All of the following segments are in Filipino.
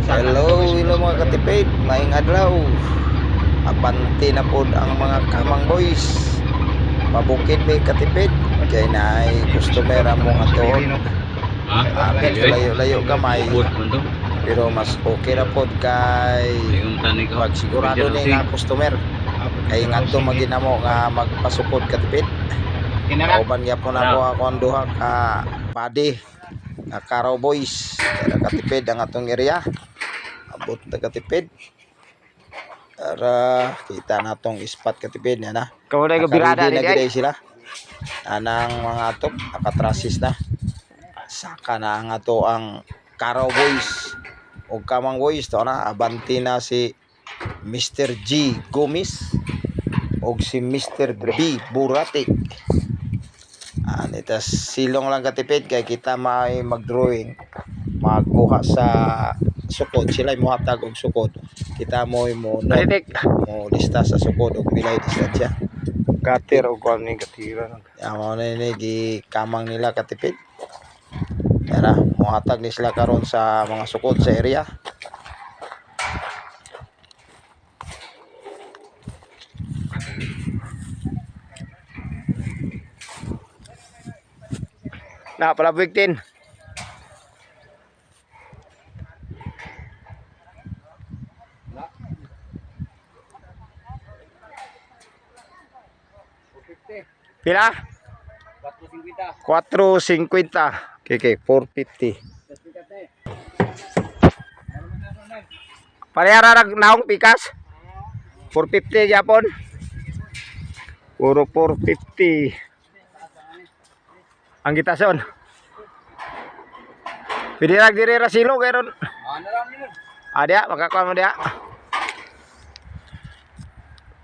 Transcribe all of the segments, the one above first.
Hello mga katipid, maayong adlaw. Abante na pod ang mga kamang boys. Pabukid may katipid, kay naay customer among aton. Medyo layo-layo gamay, pero mas okay ra pod kay pagsigurado ni nga customer. Kay ngadto maginamo nga magpasukod katipid. Kauban gyapon ako ang duha ka body nga Karaw boys. Kaya katipid ang atong area. Abot na katipid. Para kita natong spot katipid niya na. Kamu na birada na ni giday sila. Anang mga atop nakatrasis na. Saka na ang ato ang Karaw boys. O kamang boys to na abanti na si Mr. G Gomez o si Mr. B Buratik. Anitas silong lang katipid kay kita may mag-drawing magkuha sa sukod, sila mo hatag og sukod, kita mo lista sa sukod og pilay distansya Kater o kuan ni katira. amo na ni gikamang nila katipid. Tara mo hatag ni sila karon sa mga sukod sa area. Na pala bigtin. Pila? 450. Okay, 450. Parehara rag naong pikas. 450 gyapon. Puro 450. Ang gitason. Pwede rag diri ra silo kayron. Ada makakuha mo dia.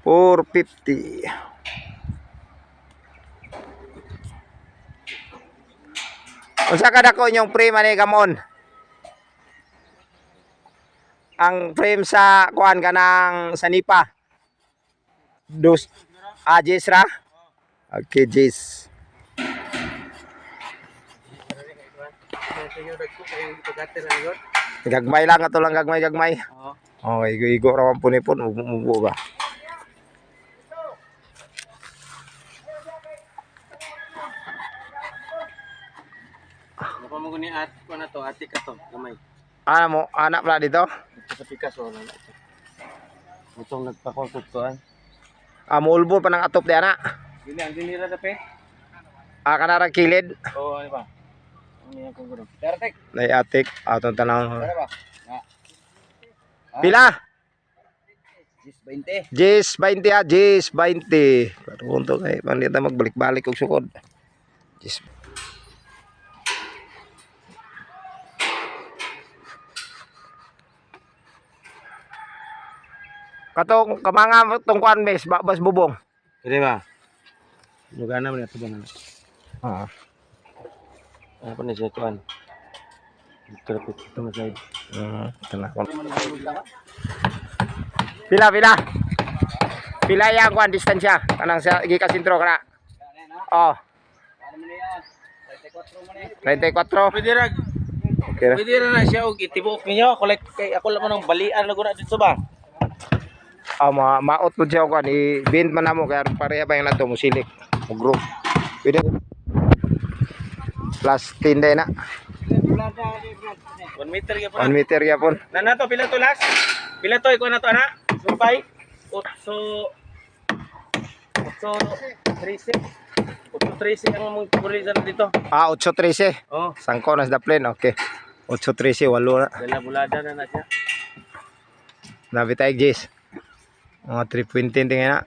450. Unsa kada ko inyong frame ani gamon? Ang frame sa kuan kanang sanipa. Dos Jis ra? Okay, Jis. Gagmay lang ato lang gagmay. Oh, igo ra man punipon mubo ba. Mo ni at ko na to, atik ato, gamay. Ano mo, anak pala dito? Sa pikas wala na. Itong nagpa-consult ko ay. Mulbo pa ng atop di anak. Dili ang dinira na pe. Kanarang kilid. Oo, ano ba? Ano yan kung guro? Daratek. Nayatik, atong tanang. Dara ba? Pila? 20. Jis 20 ah, Jis 20. Karon to kay panita magbalik-balik og sukod. Jis. Katong kamanga tong kuan mes bas bubong. Dili ba? Lugar na man ito ba na? Ano pa na siya kuan? Trapit ito na side. Pila. Pila yang kuan distansya kanang sa gikasintro kana. Oh. 34. Pwede rag. Okay. Pwede ra na siya og itibok ninyo. Collect kay ako lang man ng balian na guna dito ba? Maot po siya kuan i-bend man namo kaya pareha ba yung nato musilik o group. Pwede. Plus 10 day na. 1 meter gyapon. 1 meter gyapon. Na to pila to last? Pila to iko na to ana? Sumpay. 813 ang mong purisan dito. 813. Oh, Sangko na sa plane. Okay. 813 walo na. dala bulada na siya. Nabi tayo Jis. Mga 320 tingin na.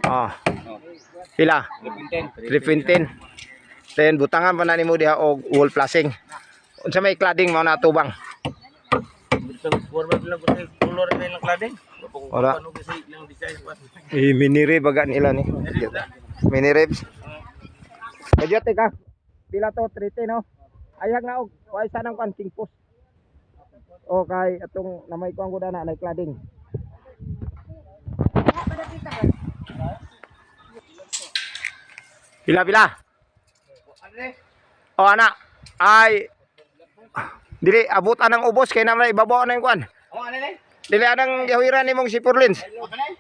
Oh. Pila? 315. Then butangan pa na nimo diha og wall flashing. Unsa may cladding mao na tubang? Dito format lang ko sa color na ilang cladding. Ora. Ano kasi ilang design pa. Mini rib baga nila ni. Mini ribs. Kajote ka. Pila to 310 no. Ayag na og way sanang kanting post. Okay, atong namay ko ang gudana na cladding. Pila. Oh anak, ay Dili abot anang ubos kay naman ibabaw na yung kwan. Oh, ano na? Dili anang gawiran nimong si Purlins.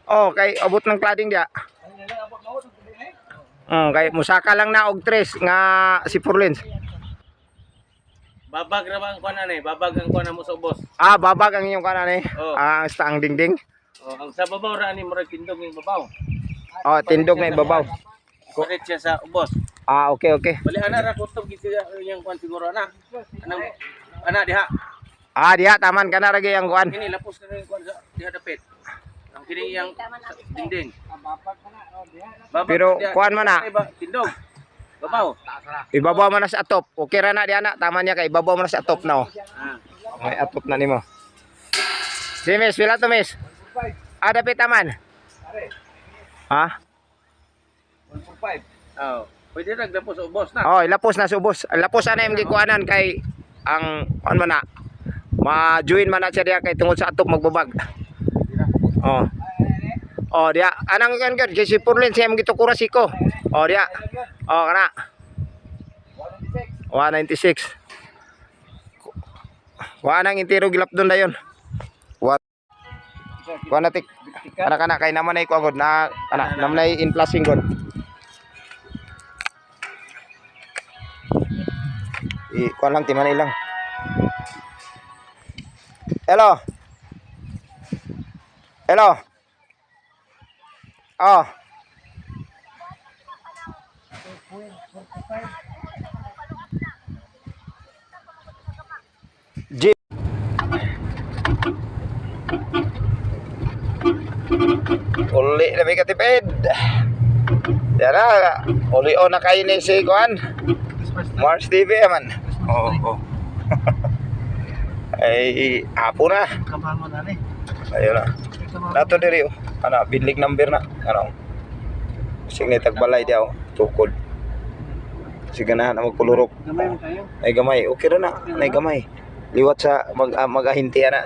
Oh, kay abot ng cladding dia. Kay musaka lang na og tres nga si Purlins. Babag ra ba ang kuan ani? Babag ang kuan mo sa ubos. Ah, babag ang inyong kanan eh. Oh. Ah, basta ang dingding. Oh, ang sa babaw ra ani murag tindog ning babaw. Oh, tindog na ibabaw. Kulit siya sa ubos. Ah, okay, okay. Bali ana ra kutob gid siya yang kuan siguro ana. Ana diha. Ah, diha taman ka na ragi ang kuan. Kini lapos na yung kuan sa diha dapit. Ang kini yang dinding. Babag Pero diha. kuan man na. Iba, tindog. Babaw. Ibabaw mo na sa atop. Okay ra na diha na. Tama niya kay ibabaw mo na sa atop na oh. Ah. May atop na nimo. Si Miss, pila to Miss? Ah, dapit taman. Ha? 1.5. Oh. Pwede ra lapos sa ubos na. Oh, ilapos na subos. Lapos na yung gikuanan kay ang ano man na. Ma-join man na siya diya kay tungod sa atop magbabag. Oh. Oh, diya. Anang kan kay si Purlin siya mong gitukura siko. Oh, diya. Oh, kana. 196. Wa nang intiro gilap doon dayon. Wa. Wa na tik. Kana kay naman ay ko agad na kana naman ay in plasing god. Kuha lang, timan ilang. Hello. Hello. Oh. G. Uli na may katipid. Yan na. Uli o na kayo ni si Kuan. Mars TV man. Oo. Ay, hapon na. Kabahan mo dali. Ayun na. Nato diri oh. Ano, bidlig number na. Ano? Sige tagbalay diaw, tukod. Sige na magpulurok. Gamay mo kayo. Ay gamay, okay ra na. Ay gamay. Liwat sa mag-ahintian na.